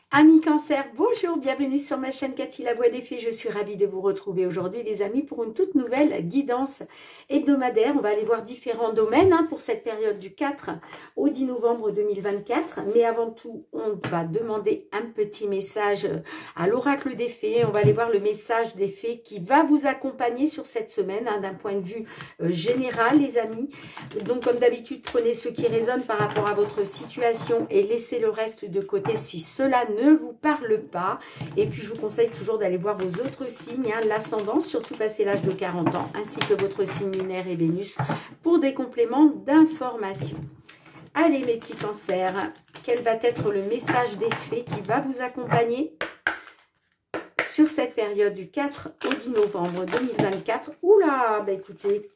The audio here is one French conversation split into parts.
Amis Cancer, bonjour, bienvenue sur ma chaîne Cathy la Voix des Fées. Je suis ravie de vous retrouver aujourd'hui les amis pour une toute nouvelle guidance hebdomadaire. On va aller voir différents domaines pour cette période du 4 au 10 novembre 2024. Mais avant tout, on va demander un petit message à l'oracle des fées. On va aller voir le message des fées qui va vous accompagner sur cette semaine d'un point de vue général les amis. Donc comme d'habitude, prenez ce qui résonne par rapport à votre situation et laissez le reste de côté si cela ne vous parle pas. Et puis je vous conseille toujours d'aller voir vos autres signes, l'ascendant, surtout passé l'âge de 40 ans, ainsi que votre signe lunaire et Vénus pour des compléments d'information. Allez mes petits cancers, quel va être le message des fées qui va vous accompagner sur cette période du 4 au 10 novembre 2024. Oula, bah écoutez,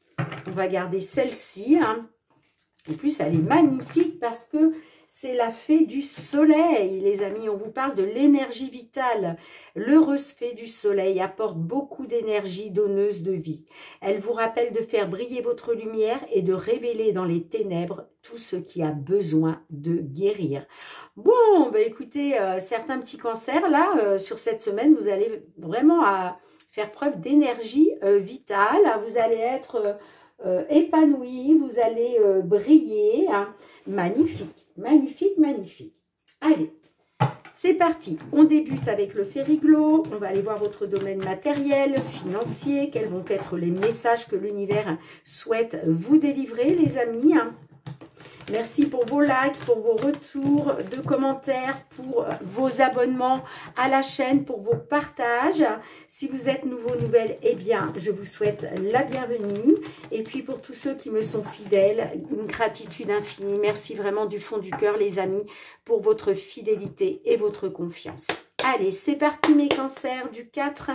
on va garder celle-ci. En plus, elle est magnifique parce que c'est la fée du soleil, les amis. On vous parle de l'énergie vitale. L'heureuse fée du soleil apporte beaucoup d'énergie donneuse de vie. Elle vous rappelle de faire briller votre lumière et de révéler dans les ténèbres tout ce qui a besoin de guérir. Bon, bah écoutez, certains petits cancers, là, sur cette semaine, vous allez vraiment faire preuve d'énergie vitale. Vous allez être épanoui, vous allez briller. Magnifique, magnifique, magnifique. Allez, c'est parti. On débute avec le Fériglo. On va aller voir votre domaine matériel, financier. Quels vont être les messages que l'univers souhaite vous délivrer, les amis. Merci pour vos likes, pour vos retours de commentaires, pour vos abonnements à la chaîne, pour vos partages. Si vous êtes nouveau, nouvelle, eh bien, je vous souhaite la bienvenue. Et puis, pour tous ceux qui me sont fidèles, une gratitude infinie. Merci vraiment du fond du cœur, les amis, pour votre fidélité et votre confiance. Allez, c'est parti, mes cancers, du 4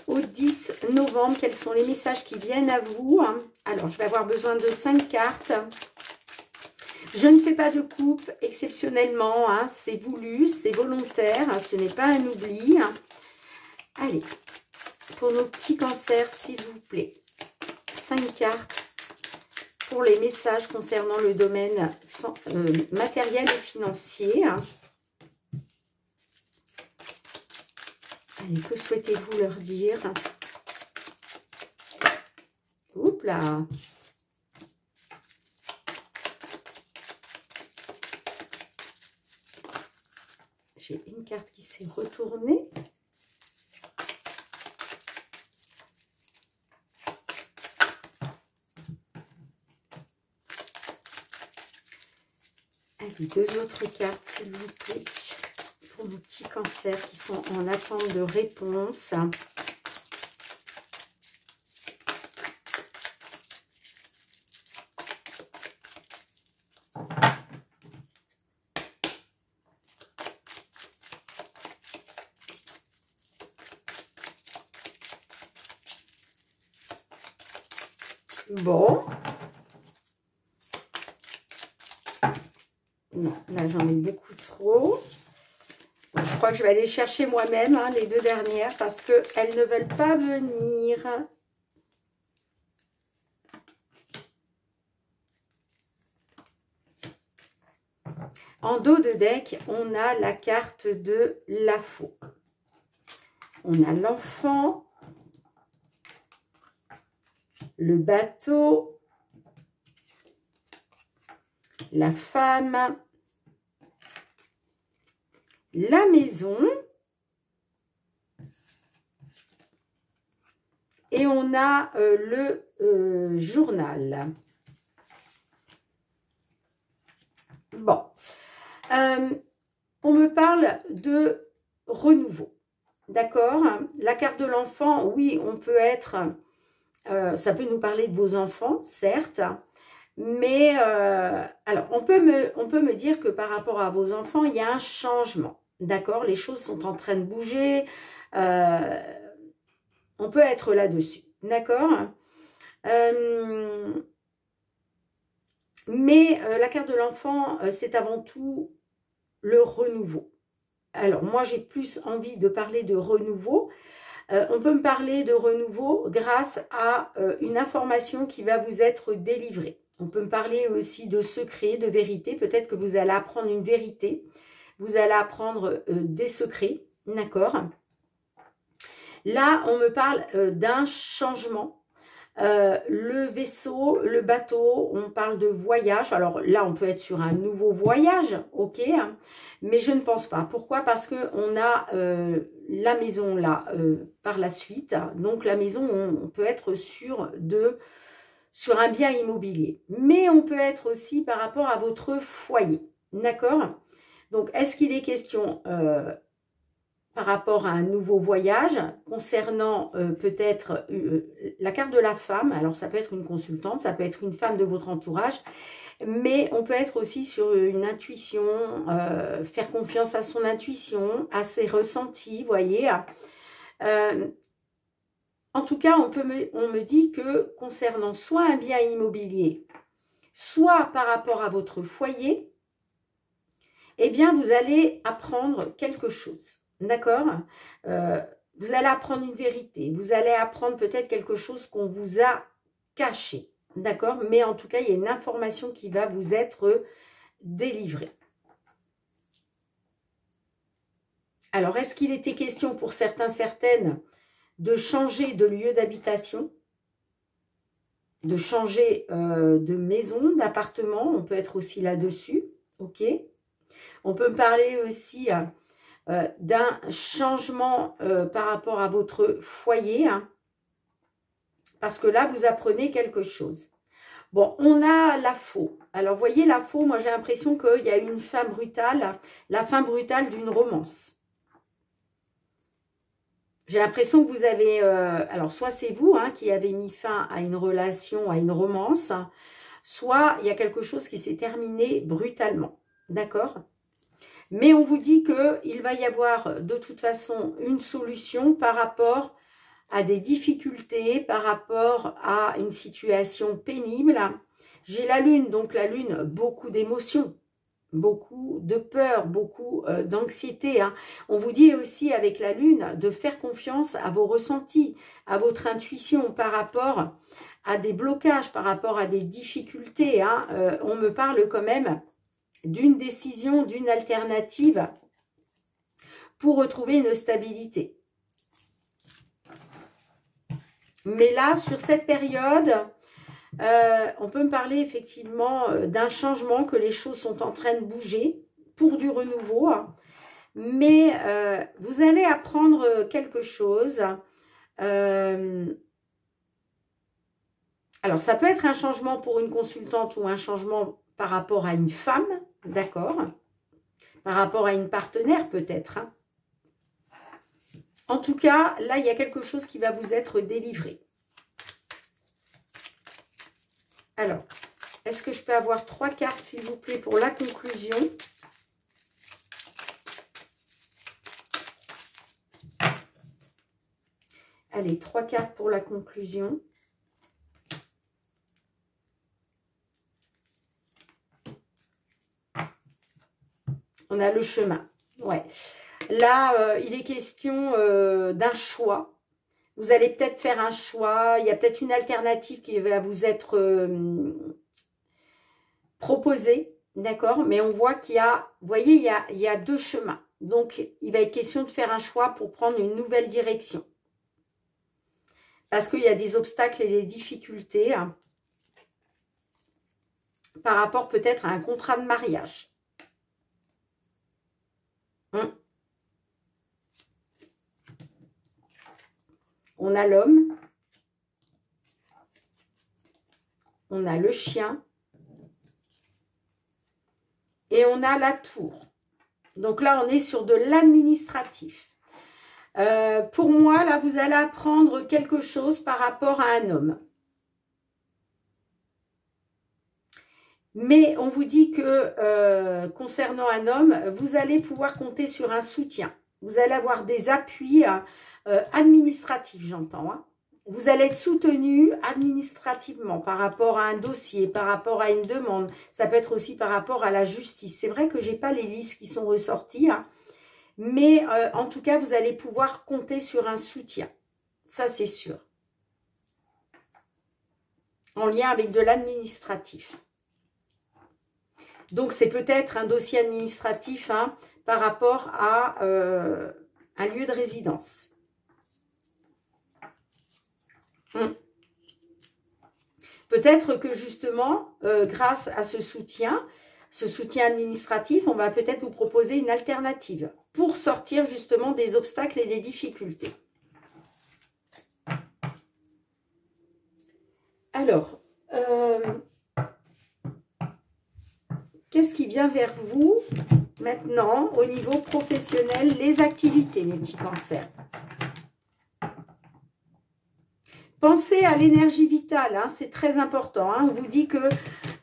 au 10 novembre. Quels sont les messages qui viennent à vous? Alors, je vais avoir besoin de 5 cartes. Je ne fais pas de coupe exceptionnellement, c'est voulu, c'est volontaire, ce n'est pas un oubli. Allez, pour nos petits cancers, s'il vous plaît, 5 cartes pour les messages concernant le domaine matériel et financier. Allez, que souhaitez-vous leur dire? Oups là! J'ai une carte qui s'est retournée. Allez, 2 autres cartes, s'il vous plaît, pour nos petits cancers qui sont en attente de réponse. Bon. Non, là j'en ai beaucoup trop. Bon, je crois que je vais aller chercher moi-même les 2 dernières parce qu'elles ne veulent pas venir. En dos de deck, on a la carte de la faux. On a l'enfant. Le bateau, la femme, la maison et on a le journal. Bon, on me parle de renouveau, d'accord? La carte de l'enfant, oui, on peut être... ça peut nous parler de vos enfants, certes, mais alors on peut me dire que par rapport à vos enfants, il y a un changement, d'accord? Les choses sont en train de bouger, on peut être là-dessus, d'accord? Mais la carte de l'enfant, c'est avant tout le renouveau. Alors moi, j'ai plus envie de parler de renouveau. On peut me parler de renouveau grâce à une information qui va vous être délivrée. On peut me parler aussi de secret, de vérité. Peut-être que vous allez apprendre une vérité vous allez apprendre des secrets, d'accord? Là, on me parle d'un changement. Le vaisseau, le bateau, on parle de voyage. Alors là, on peut être sur un nouveau voyage, ok, hein, mais je ne pense pas. Pourquoi? Parce qu'on a la maison là par la suite. Donc la maison, on peut être sur un bien immobilier. Mais on peut être aussi par rapport à votre foyer, d'accord? Donc, est-ce qu'il est question par rapport à un nouveau voyage, concernant peut-être la carte de la femme, alors ça peut être une consultante, ça peut être une femme de votre entourage, mais on peut être aussi sur une intuition, faire confiance à son intuition, à ses ressentis, voyez. En tout cas, on me dit que concernant soit un bien immobilier, soit par rapport à votre foyer, eh bien, vous allez apprendre quelque chose. D'accord? Vous allez apprendre une vérité. Vous allez apprendre peut-être quelque chose qu'on vous a caché. D'accord? Mais en tout cas, il y a une information qui va vous être délivrée. Alors, est-ce qu'il était question pour certains, certaines, de changer de lieu d'habitation? De changer de maison, d'appartement? On peut être aussi là-dessus. Ok? On peut parler aussi d'un changement par rapport à votre foyer, hein, parce que là, vous apprenez quelque chose. Bon, on a la faux. Alors, voyez, la faux, moi, j'ai l'impression qu'il y a une fin brutale, la fin brutale d'une romance. J'ai l'impression que vous avez... alors, soit c'est vous hein, qui avez mis fin à une relation, à une romance, soit il y a quelque chose qui s'est terminé brutalement. D'accord ? Mais on vous dit qu'il va y avoir de toute façon une solution par rapport à des difficultés, par rapport à une situation pénible. J'ai la lune, donc la lune, beaucoup d'émotions, beaucoup de peur, beaucoup d'anxiété. Hein. On vous dit aussi avec la lune de faire confiance à vos ressentis, à votre intuition par rapport à des blocages, par rapport à des difficultés. Hein. On me parle quand même d'une décision, d'une alternative pour retrouver une stabilité. Mais là, sur cette période, on peut me parler effectivement d'un changement, que les choses sont en train de bouger pour du renouveau. Hein. Mais vous allez apprendre quelque chose. Alors, ça peut être un changement pour une consultante ou un changement par rapport à une femme, d'accord? Par rapport à une partenaire peut-être. Hein. En tout cas, là, il y a quelque chose qui va vous être délivré. Alors, est-ce que je peux avoir 3 cartes, s'il vous plaît, pour la conclusion? Allez, 3 cartes pour la conclusion. On a le chemin. Ouais. Là, il est question d'un choix. Vous allez peut-être faire un choix. Il y a peut-être une alternative qui va vous être proposée. D'accord? Mais on voit qu'il y a, vous voyez, il y a 2 chemins. Donc, il va être question de faire un choix pour prendre une nouvelle direction. Parce qu'il y a des obstacles et des difficultés hein, par rapport peut-être à un contrat de mariage. On a l'homme, on a le chien et on a la tour. Donc là, on est sur de l'administratif. Pour moi, là, vous allez apprendre quelque chose par rapport à un homme. Mais on vous dit que concernant un homme, vous allez pouvoir compter sur un soutien. Vous allez avoir des appuis administratifs, j'entends. Hein. Vous allez être soutenu administrativement par rapport à un dossier, par rapport à une demande. Ça peut être aussi par rapport à la justice. C'est vrai que je n'ai pas les listes qui sont ressorties. Hein. Mais en tout cas, vous allez pouvoir compter sur un soutien. Ça, c'est sûr. En lien avec de l'administratif. Donc, c'est peut-être un dossier administratif, hein, par rapport à un lieu de résidence. Peut-être que justement, grâce à ce soutien administratif, on va peut-être vous proposer une alternative pour sortir justement des obstacles et des difficultés. Alors, qu'est-ce qui vient vers vous maintenant au niveau professionnel, les activités, mes petits cancers? Pensez à l'énergie vitale, hein, c'est très important. Hein. On vous dit que,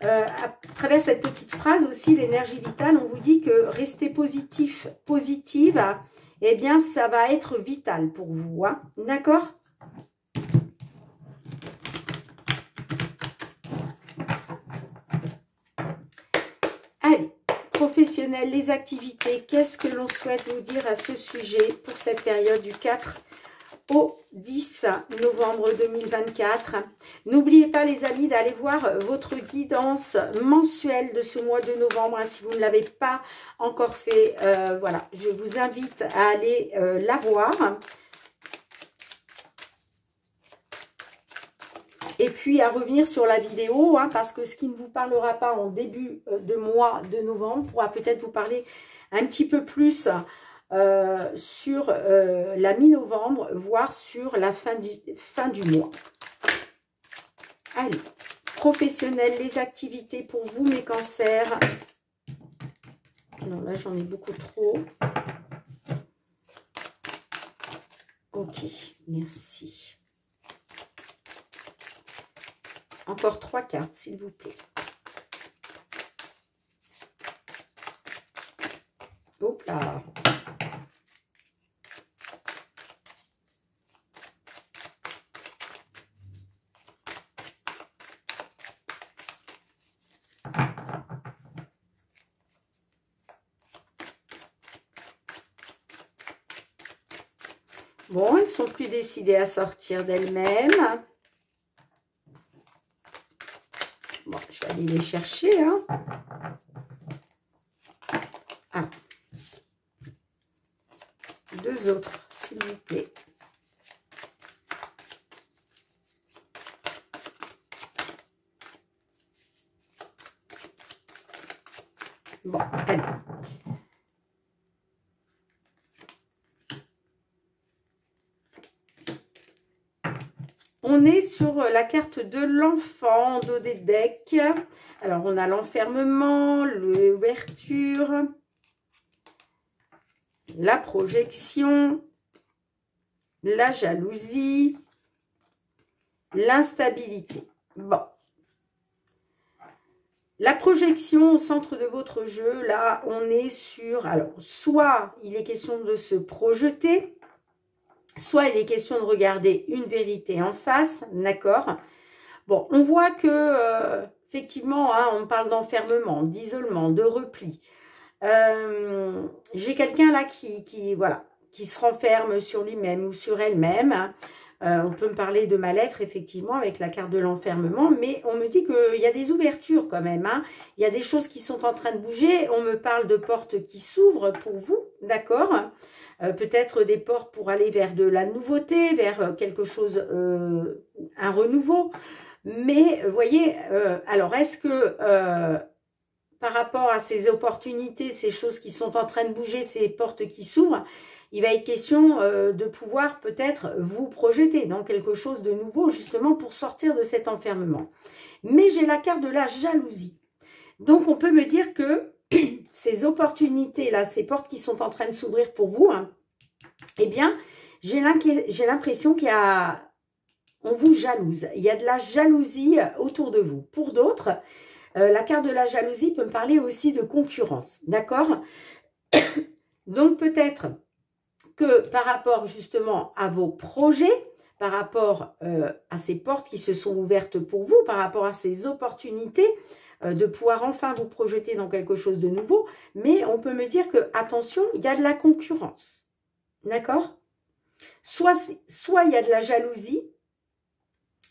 à travers cette petite phrase aussi, l'énergie vitale, on vous dit que rester positive, eh bien, ça va être vital pour vous. Hein. D'accord ? Allez, professionnel, les activités, qu'est-ce que l'on souhaite vous dire à ce sujet pour cette période du 4 au 10 novembre 2024. N'oubliez pas les amis d'aller voir votre guidance mensuelle de ce mois de novembre. Hein, si vous ne l'avez pas encore fait, voilà, je vous invite à aller la voir. Et puis à revenir sur la vidéo, hein, parce que ce qui ne vous parlera pas en début de mois de novembre pourra peut-être vous parler un petit peu plus sur la mi-novembre, voire sur la fin du mois. Allez, professionnel, les activités pour vous, mes cancers. Non, là, j'en ai beaucoup trop. Ok, merci. Encore 3 cartes, s'il vous plaît. Hop là. Bon, elles ne sont plus décidées à sortir d'elles-mêmes. Bon, je vais aller les chercher. Hein. Ah. 2 autres, s'il vous plaît. Bon, allez. On est sur la carte de l'enfant en dos des decks. Alors, on a l'enfermement, l'ouverture, la projection, la jalousie, l'instabilité. Bon. La projection au centre de votre jeu, là, on est sur... Alors, soit il est question de se projeter, soit il est question de regarder une vérité en face, d'accord? Bon, on voit que, effectivement, hein, on parle d'enfermement, d'isolement, de repli. J'ai quelqu'un là voilà, qui se renferme sur lui-même ou sur elle-même. On peut me parler de mal-être, effectivement, avec la carte de l'enfermement, mais on me dit qu'il y a des ouvertures quand même. Hein. Il y a des choses qui sont en train de bouger. On me parle de portes qui s'ouvrent pour vous, d'accord? Peut-être des portes pour aller vers de la nouveauté, vers quelque chose, un renouveau. Mais, vous voyez, alors est-ce que par rapport à ces opportunités, ces choses qui sont en train de bouger, ces portes qui s'ouvrent, il va être question de pouvoir peut-être vous projeter dans quelque chose de nouveau, justement pour sortir de cet enfermement. Mais j'ai la carte de la jalousie. Donc, on peut me dire que ces opportunités-là, ces portes qui sont en train de s'ouvrir pour vous, hein, eh bien, j'ai l'impression qu'il y a... On vous jalouse. Il y a de la jalousie autour de vous. Pour d'autres, la carte de la jalousie peut me parler aussi de concurrence. D'accord? Donc, peut-être que par rapport justement à vos projets, par rapport à ces portes qui se sont ouvertes pour vous, par rapport à ces opportunités, de pouvoir enfin vous projeter dans quelque chose de nouveau, mais on peut me dire que, attention, il y a de la concurrence. D'accord? Soit il y a de la jalousie,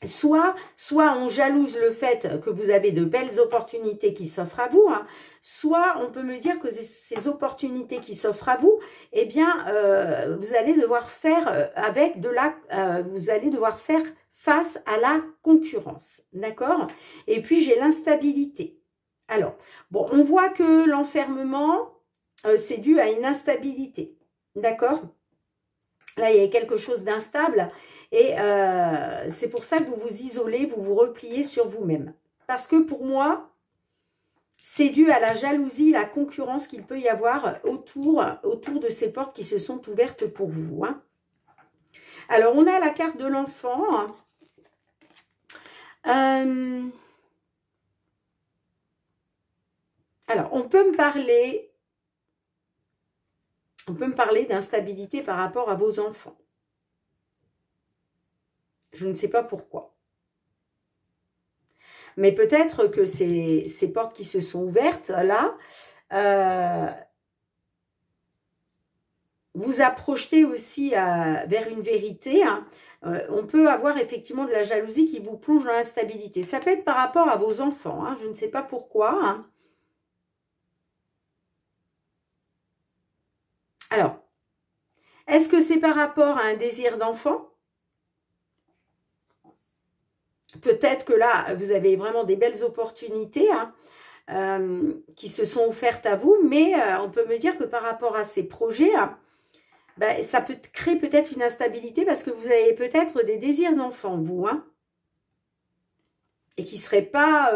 Soit on jalouse le fait que vous avez de belles opportunités qui s'offrent à vous, hein, soit on peut me dire que ces opportunités qui s'offrent à vous, eh bien, vous allez devoir faire vous allez devoir faire face à la concurrence, d'accord? Et puis, j'ai l'instabilité. Alors, bon, on voit que l'enfermement, c'est dû à une instabilité, d'accord? Là, il y a quelque chose d'instable et c'est pour ça que vous vous isolez, vous vous repliez sur vous-même. Parce que pour moi, c'est dû à la jalousie, la concurrence qu'il peut y avoir autour de ces portes qui se sont ouvertes pour vous, hein. Alors, on a la carte de l'enfant. Alors, on peut me parler d'instabilité par rapport à vos enfants. Je ne sais pas pourquoi. Mais peut-être que ces portes qui se sont ouvertes, là, vous a projeté aussi vers une vérité, hein. On peut avoir effectivement de la jalousie qui vous plonge dans l'instabilité. Ça peut être par rapport à vos enfants, hein, je ne sais pas pourquoi, hein. Alors, est-ce que c'est par rapport à un désir d'enfant? Peut-être que là, vous avez vraiment des belles opportunités, hein, qui se sont offertes à vous, mais on peut me dire que par rapport à ces projets, hein, ben, ça peut créer peut-être une instabilité parce que vous avez peut-être des désirs d'enfant, vous, hein, et qui ne seraient pas...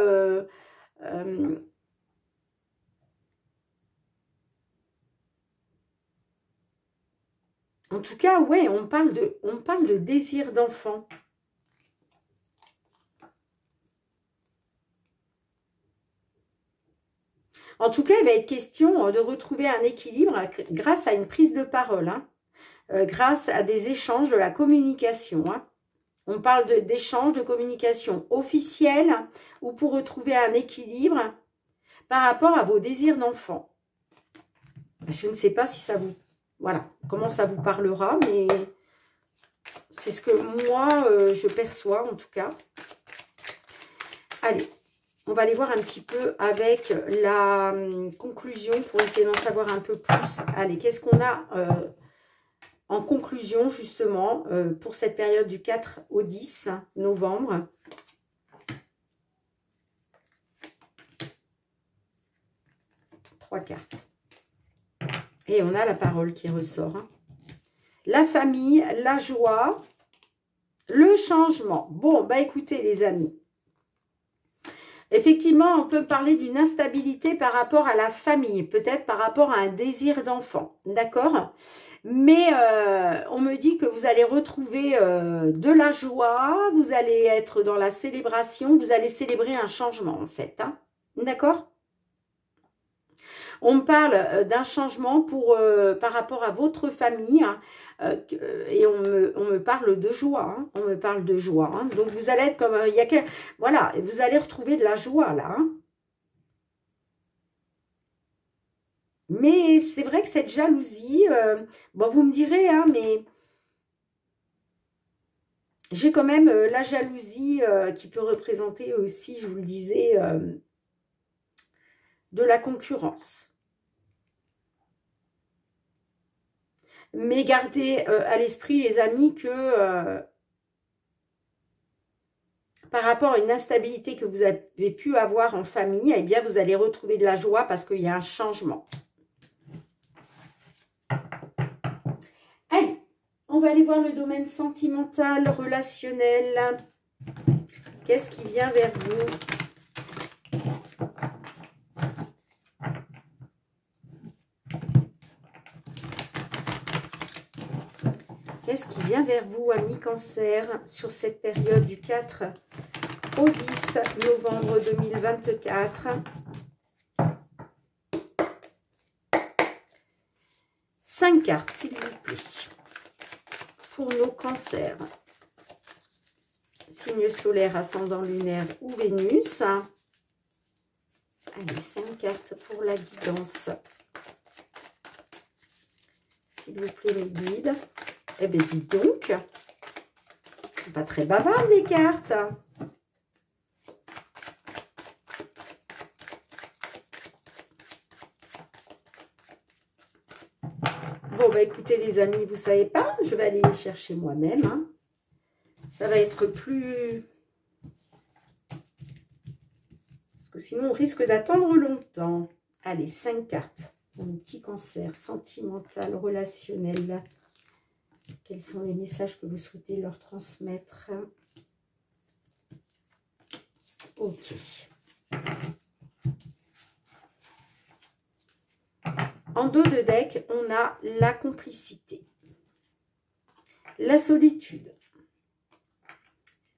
en tout cas, ouais, on parle de désir d'enfant. En tout cas, il va être question de retrouver un équilibre grâce à une prise de parole, hein, grâce à des échanges, de la communication, hein. On parle d'échanges, de communication officielle ou pour retrouver un équilibre par rapport à vos désirs d'enfant. Je ne sais pas si ça vous... Voilà, comment ça vous parlera, mais c'est ce que moi, je perçois en tout cas. Allez, on va aller voir un petit peu avec la conclusion pour essayer d'en savoir un peu plus. Allez, qu'est-ce qu'on a en conclusion justement pour cette période du 4 au 10 novembre? Trois cartes. Et on a la parole qui ressort, hein. La famille, la joie, le changement. Bon, bah écoutez les amis. Effectivement, on peut parler d'une instabilité par rapport à la famille, peut-être par rapport à un désir d'enfant, d'accord? Mais on me dit que vous allez retrouver de la joie, vous allez être dans la célébration, vous allez célébrer un changement en fait, hein, d'accord? On me parle d'un changement par rapport à votre famille, hein, et on me parle de joie, hein, on me parle de joie, hein. Donc vous allez être comme, voilà, vous allez retrouver de la joie là, hein. Mais c'est vrai que cette jalousie, bon vous me direz, hein, mais j'ai quand même la jalousie qui peut représenter aussi, je vous le disais, de la concurrence. Mais gardez à l'esprit, les amis, que par rapport à une instabilité que vous avez pu avoir en famille, eh bien, vous allez retrouver de la joie parce qu'il y a un changement. Allez, on va aller voir le domaine sentimental, relationnel. Qu'est-ce qui vient vers vous ? Qu'est-ce qui vient vers vous, amis Cancer, sur cette période du 4 au 10 novembre 2024 ? 5 cartes, s'il vous plaît, pour nos cancers. Signe solaire, ascendant lunaire ou Vénus. Allez, 5 cartes pour la guidance. S'il vous plaît, mes guides. Eh bien, dites donc, sont pas très bavardes, les cartes. Bon, bah écoutez les amis, vous savez pas, je vais aller les chercher moi-même. Hein. Ça va être plus... Parce que sinon, on risque d'attendre longtemps. Allez, 5 cartes. Mon petit cancer, sentimental, relationnel. Quels sont les messages que vous souhaitez leur transmettre? Ok. En dos de deck, on a la complicité, la solitude,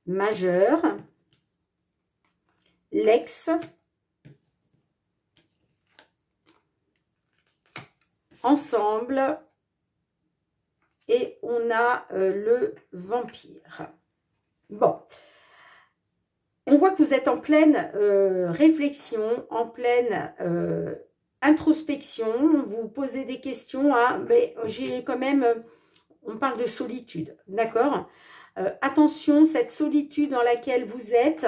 majeur, l'ex, ensemble, et on a le vampire. Bon, on voit que vous êtes en pleine réflexion, en pleine introspection, vous posez des questions, hein, mais j'ai quand même, on parle de solitude, d'accord? Attention, cette solitude dans laquelle vous êtes,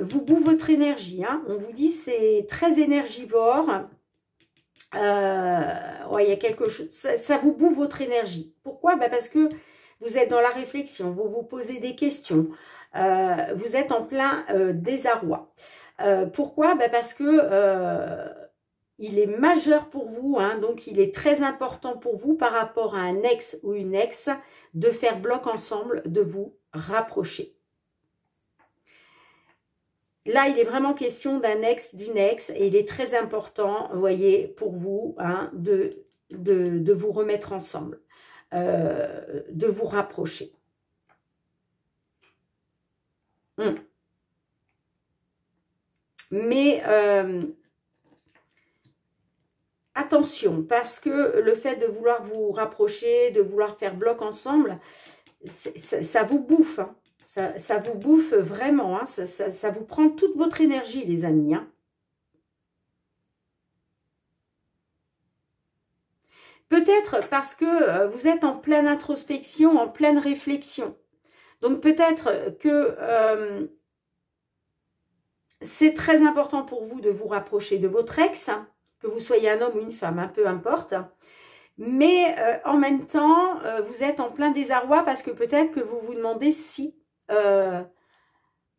vous bouffe votre énergie, hein. On vous dit c'est très énergivore, ouais, il y a quelque chose, ça vous bouffe votre énergie. Pourquoi? Bah parce que vous êtes dans la réflexion, vous vous posez des questions, vous êtes en plein désarroi. Pourquoi? Bah parce que il est majeur pour vous, hein, donc il est très important pour vous par rapport à un ex ou une ex de faire bloc ensemble, de vous rapprocher. Là, il est vraiment question d'un ex, d'une ex, et il est très important, vous voyez, pour vous, hein, de vous remettre ensemble, de vous rapprocher. Mais attention, parce que le fait de vouloir vous rapprocher, de vouloir faire bloc ensemble, ça vous bouffe, hein. Ça vous bouffe vraiment, hein. Ça vous prend toute votre énergie, les amis, hein. Peut-être parce que vous êtes en pleine introspection, en pleine réflexion. Donc peut-être que c'est très important pour vous de vous rapprocher de votre ex, hein, que vous soyez un homme ou une femme, hein, peu importe. Mais en même temps, vous êtes en plein désarroi parce que peut-être que vous vous demandez si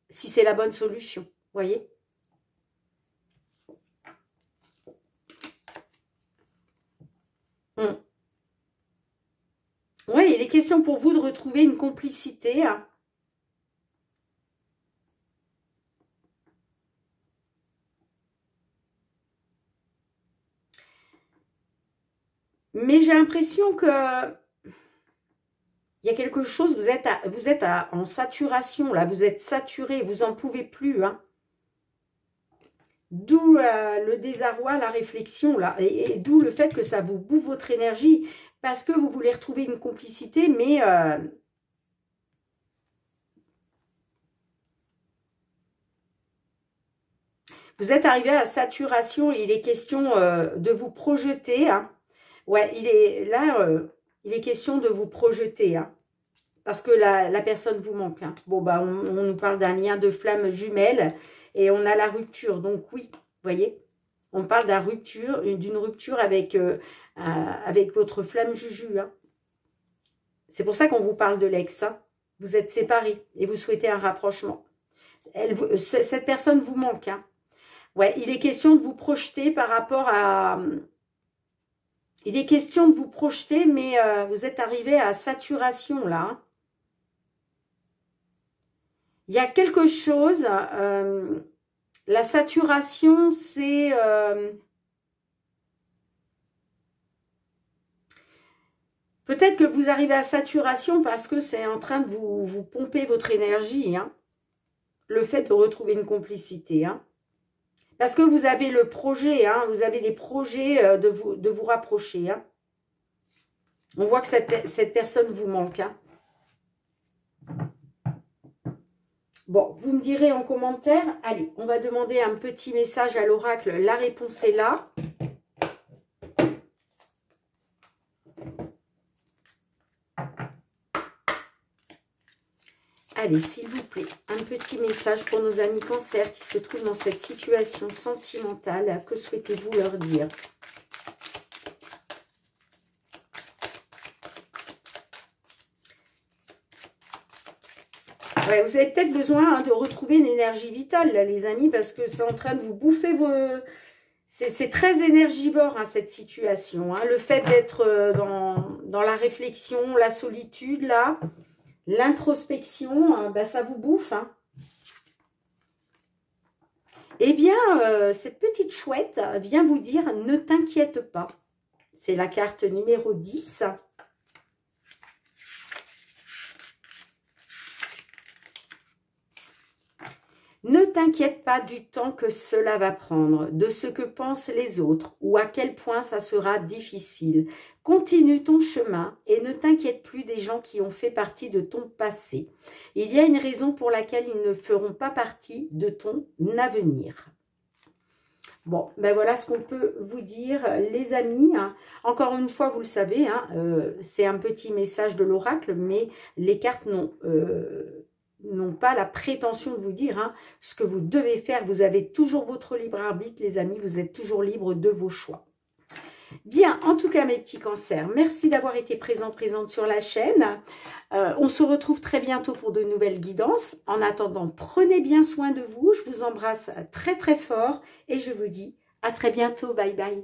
c'est la bonne solution, vous voyez. Oui, il est question pour vous de retrouver une complicité. Hein. Mais j'ai l'impression que il y a quelque chose, vous êtes en saturation, là, vous êtes saturé, vous n'en pouvez plus. Hein. D'où le désarroi, la réflexion, là, et d'où le fait que ça vous bouffe votre énergie, parce que vous voulez retrouver une complicité, mais vous êtes arrivé à saturation, il est question de vous projeter. Hein. Ouais, il est question de vous projeter, hein, parce que la personne vous manque. Hein. Bon, bah, on nous parle d'un lien de flamme jumelle, et on a la rupture, donc oui, vous voyez, on parle d'une rupture avec, avec votre flamme juju. Hein. C'est pour ça qu'on vous parle de l'ex. Hein. Vous êtes séparés et vous souhaitez un rapprochement. Cette personne vous manque. Hein. Ouais, il est question de vous projeter par rapport à... Il est question de vous projeter, mais vous êtes arrivé à saturation, là. Hein. Il y a quelque chose... la saturation, c'est... peut-être que vous arrivez à saturation parce que c'est en train de vous pomper votre énergie. Hein. Le fait de retrouver une complicité. Hein. Parce que vous avez le projet, hein, vous avez des projets de vous rapprocher. Hein. On voit que cette personne vous manque. Hein. Bon, vous me direz en commentaire. Allez, on va demander un petit message à l'oracle. La réponse est là. Allez, s'il vous plaît, un petit message pour nos amis Cancer qui se trouvent dans cette situation sentimentale. Que souhaitez-vous leur dire? Ouais, vous avez peut-être besoin de retrouver une énergie vitale, là, les amis, parce que c'est en train de vous bouffer vos... C'est très énergivore, hein, cette situation. Hein. Le fait d'être dans la réflexion, la solitude, là, l'introspection, bah, ça vous bouffe. Hein. Eh bien, cette petite chouette vient vous dire « Ne t'inquiète pas ». C'est la carte numéro 10. Ne t'inquiète pas du temps que cela va prendre, de ce que pensent les autres ou à quel point ça sera difficile. Continue ton chemin et ne t'inquiète plus des gens qui ont fait partie de ton passé. Il y a une raison pour laquelle ils ne feront pas partie de ton avenir. Bon, ben voilà ce qu'on peut vous dire, les amis. Encore une fois, vous le savez, hein, c'est un petit message de l'oracle, mais les cartes n'ont pas la prétention de vous dire hein, ce que vous devez faire. Vous avez toujours votre libre arbitre, les amis. Vous êtes toujours libre de vos choix. Bien, en tout cas, mes petits cancers, merci d'avoir été présente sur la chaîne. On se retrouve très bientôt pour de nouvelles guidances. En attendant, prenez bien soin de vous. Je vous embrasse très, très fort et je vous dis à très bientôt. Bye, bye.